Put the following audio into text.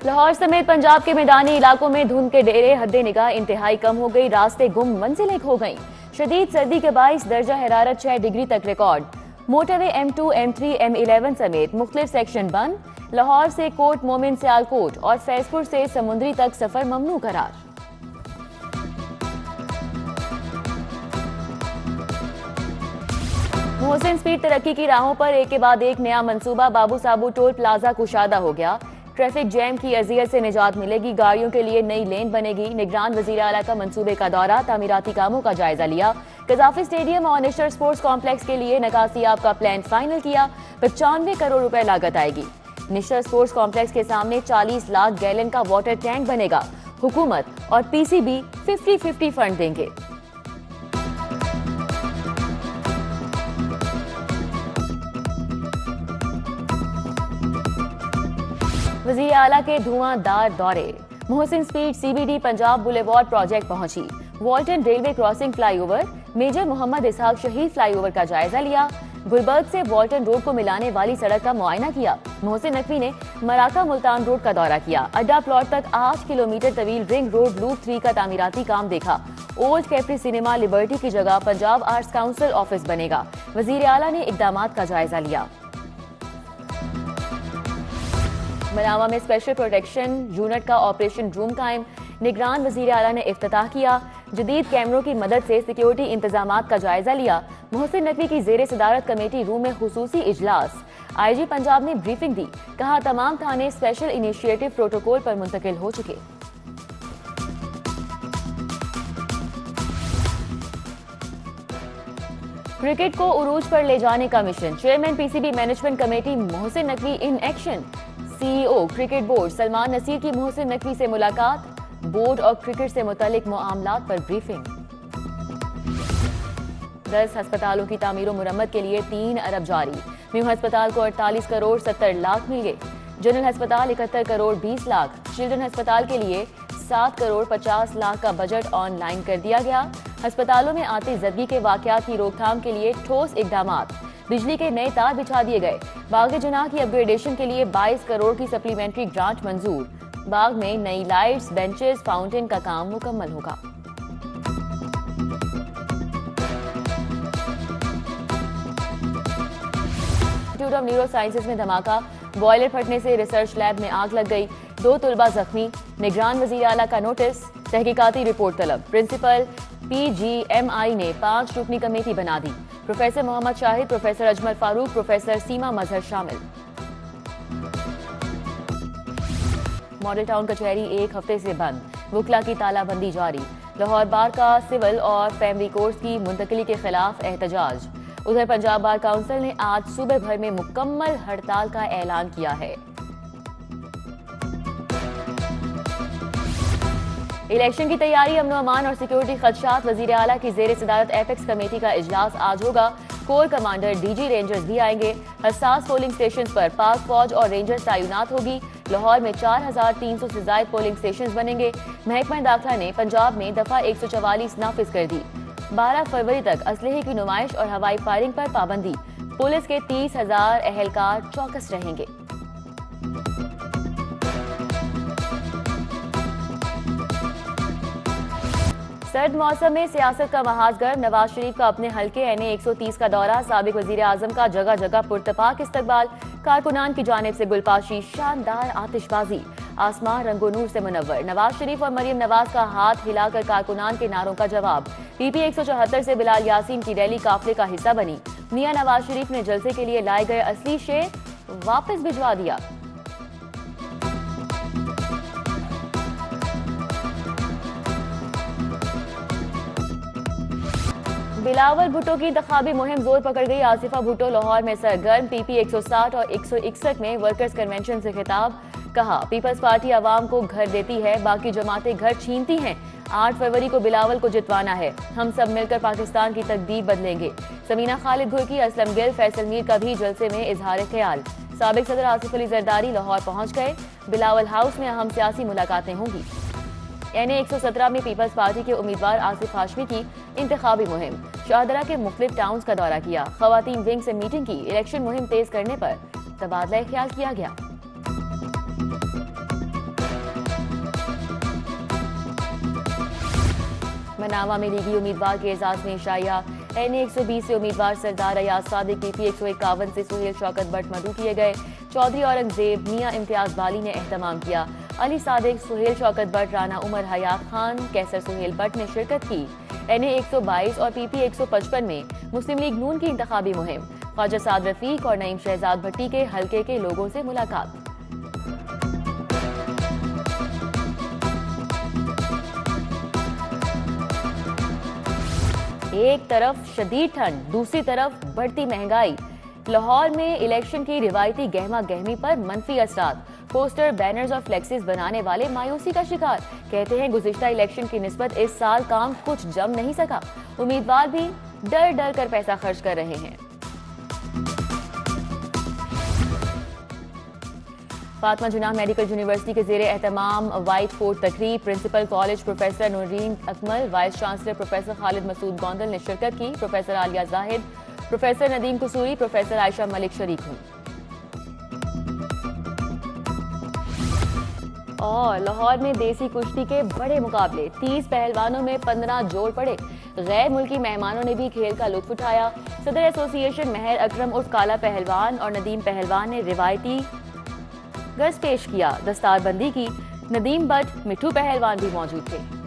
लाहौर समेत पंजाब के मैदानी इलाकों में धुंध के डेरे हद्दे निगाह इंतहाई कम हो गई, रास्ते गुम, मंजिलें खो गईं। शदीद सर्दी के बाइस दर्जा हरारत 6 डिग्री तक record. Motorway M2, M3, M11 समेत मुख्तलिफ सेक्शन बंद। लाहौर से कोट मोमिन सियालकोट और फैजपुर से समुंदरी तक सफर ममनू करार। मोहसिन स्पीड तरक्की की राहों पर एक के बाद एक नया मंसूबा। बाबू साबू टोल प्लाजा कुशादा हो गया। ट्रैफिक जैम की अजियत से निजात मिलेगी, गाड़ियों के लिए नई लेन बनेगी। निगरान वजीर आला का मंसूबे का दौरा, तामीराती कामों का जायजा लिया। कजाफी स्टेडियम और नेशनल स्पोर्ट्स कॉम्प्लेक्स के लिए नकासियाब का प्लान फाइनल किया। 95 करोड़ रुपए लागत आएगी। नेशनल स्पोर्ट्स कॉम्प्लेक्स के सामने 40 लाख गैलन का वाटर टैंक बनेगा। हुकूमत और PCB 50-50 फंड देंगे। वज़ीर आला के धुआंधार दौरे। Mohsin speed CBD Punjab boulevard project पहुंची। Walton railway crossing flyover, major Mohammad Ishaq शहीद फ्लाईओवर का जायजा लिया। गुलबर्ग से वॉल्टन रोड को मिलाने वाली सड़क का मुआयना किया। मोहसिन नकवी ने मराका मुल्तान रोड का दौरा किया। अड्डा प्लॉट तक 8 किलोमीटर तवील रिंग रोड लूप 3 का तामीराती काम देखा। ओल्ड कैप्री सिनेमा लिबर्टी की जगह पंजाब आर्ट्स काउंसिल ऑफिस बनेगा। वज़ीर आला ने इक़दामात का जायजा लिया। मनावा में स्पेशल प्रोटेक्शन यूनिट का ऑपरेशन रूम कायम। निगरान वज़ीर आला ने इफ्तिताह किया। जदीद कैमरों की मदद से सिक्योरिटी इंतजामात का जायजा लिया। मोहसिन नकवी की ज़ेर सदारत कमेटी रूम में खुसूसी इजलास। IG पंजाब ने ब्रीफिंग दी, कहा तमाम थाने स्पेशल इनिशिएटिव प्रोटोकॉल पर मुंतकिल हो चुके। क्रिकेट को उरूज पर ले जाने का mission. Chairman PCB management committee Mohsin Naqvi in action. CEO cricket board Salman Naseer की मोहसिन नकवी से मुलाकात। बोर्ड और क्रिकेट से मुतालिक मामलात पर ब्रीफिंग। 10 अस्पतालों की तामीर मुरम्मत के लिए 3 अरब जारी। न्यू अस्पताल को 48 करोड़ 70 लाख मिल गए। जनरल अस्पताल 71 करोड़ 20 लाख। चिल्ड्रन अस्पताल के लिए 7 करोड़ 50 लाख का बजट ऑनलाइन कर दिया गया। अस्पतालों में आती जदगी के वाकयात की रोकथाम के लिए ठोस इकदामात। बिजली के नए तार बिछा दिए गए। बाग जनाह की अपग्रेडेशन के लिए 22 करोड़ की सप्लीमेंट्री ग्रांट मंजूर। बाग में नई लाइट्स, बेंचेस, फाउंटेन का काम मुकम्मल होगा। इंस्टीट्यूट ऑफ न्यूरो साइंसेज में धमाका। बॉयलर फटने से रिसर्च लैब में आग लग गई। 2 तलबा जख्मी। निगरान वजीर आला का नोटिस। तहकीकाती रिपोर्ट तलब। प्रिंसिपल PGMI ने 5 रुकनी कमेटी बना दी। Professor Mohammad Shahid, professor Ajmal Farooq, professor Seema Mazhar शामिल। मॉडल टाउन कचहरी 1 हफ्ते से बंद। वकला की तालाबंदी जारी। लाहौर बार का सिविल और फैमिली कोर्स की मुंतकिली के खिलाफ एहतजाज। उधर पंजाब बार काउंसिल ने आज सूबे भर में मुकम्मल हड़ताल का ऐलान किया है। इलेक्शन की तैयारी, अमन अमान और सिक्योरिटी खदशात। वजीर आला की जेर सदारत एपेक्स कमेटी का इजलास आज होगा। कोर कमांडर DG रेंजर्स भी आएंगे। हसास पोलिंग स्टेशन पर पाक फौज और रेंजर्स तैनात होगी। लाहौर में 4300 से ज्यादा पोलिंग स्टेशन बनेंगे। महकमा दाखिला ने पंजाब में दफा 144 नाफिज कर दी। 12 फरवरी तक असलहे की नुमाइश और हवाई फायरिंग पर पाबंदी। पुलिस के 30,000 एहलकार चौकस रहेंगे। सर्द मौसम में सियासत का महाज गर्म। नवाज शरीफ का अपने हल्के NA 130 का दौरा। साबिक वजीर आजम का जगह जगह पुरतपाक इस्तकबाल। कारकुनान की जानिब से गुलपाशी, शानदार आतिशबाजी। आसमान रंगो नूर से मुनव्वर। नवाज शरीफ और मरियम नवाज का हाथ हिलाकर कारकुनान के नारों का जवाब। PP 174 से बिलाल यासीन की रैली काफिले का हिस्सा बनी। मियां नवाज शरीफ ने जलसे के लिए लाए गए असली शेर वापस भिजवा दिया। बिलावल भुट्टो की इंतखाबी मुहिम जोर पकड़ गई। आसिफा भुट्टो लाहौर में सरगर्म। PP 160 और 161 में वर्कर्स कन्वेंशन से खिताब। कहा, पीपल्स पार्टी आवाम को घर देती है, बाकी जमातें घर छीनती हैं। 8 फरवरी को बिलावल को जितवाना है। हम सब मिलकर पाकिस्तान की तकदीर बदलेंगे। समीना खालिद घुरकी, असलम गिल, फैसल मीर का भी जलसे में इजहार ख्याल। साबिक सदर आसिफ अली जरदारी लाहौर पहुंच गए। बिलावल हाउस में अहम सियासी मुलाकातें होंगी। NA 117 में पीपल्स पार्टी के उम्मीदवार आसिफ हाशमी की इंतखाबी मुहिम। शाहदरा के मुख्तलिफ टाउन्स का दौरा किया। खवातीन विंग से मीटिंग की। इलेक्शन मुहिम तेज करने पर तबादला ख्याल किया गया। मनावा में लीगी उम्मीदवार के एजाज में शाया। NA 120 से उम्मीदवार सरदार अयाज सादिक, PP 151 से सुहेल शौकत भट्ट मधु किए गए। चौधरी औरंगजेब, मियां इम्तियाज बाली ने एहतमाम किया। अली सादिक, सुहेल शौकत भट्ट, राना उमर हयात खान, कैसर सुहेल भट्ट ने शिरकत की। NA 122 और PP 155 में मुस्लिम लीग नून की इंतखाबी मुहिम। ख्वाजा साद रफीक और नईम शहजाद भट्टी के हल्के के लोगों से मुलाकात। एक तरफ शदीद ठंड, दूसरी तरफ बढ़ती महंगाई। लाहौर में इलेक्शन की रिवायती गहमा गहमी पर मनफी असरात। पोस्टर, बैनर्स और फ्लेक्सीज बनाने वाले मायूसी का शिकार। कहते हैं गुज़िश्ता इलेक्शन की निस्बत इस साल काम कुछ जम नहीं सका। उम्मीदवार भी डर डर कर पैसा खर्च कर रहे हैं। फातिमा जुनाह मेडिकल यूनिवर्सिटी के ज़ेरे एहतमाम वाइट कोट तकरीब। Principal college professor Noreen Akmal, vice chancellor professor Khalid Masood Gondal ने शिरकत की। Professor Aliya Zahid, professor Nadeem Kasuri, professor Ayesha Malik शरीक हुई। और लाहौर में देसी कुश्ती के बड़े मुकाबले। 30 पहलवानों में 15 जोड़ पड़े। गैर मुल्की मेहमानों ने भी खेल का लुत्फ उठाया। सदर एसोसिएशन महर अकरम उर्फ काला पहलवान और नदीम पहलवान ने रिवायती गर्ज पेश किया। दस्तारबंदी की। नदीम भट्ट, मिठू पहलवान भी मौजूद थे।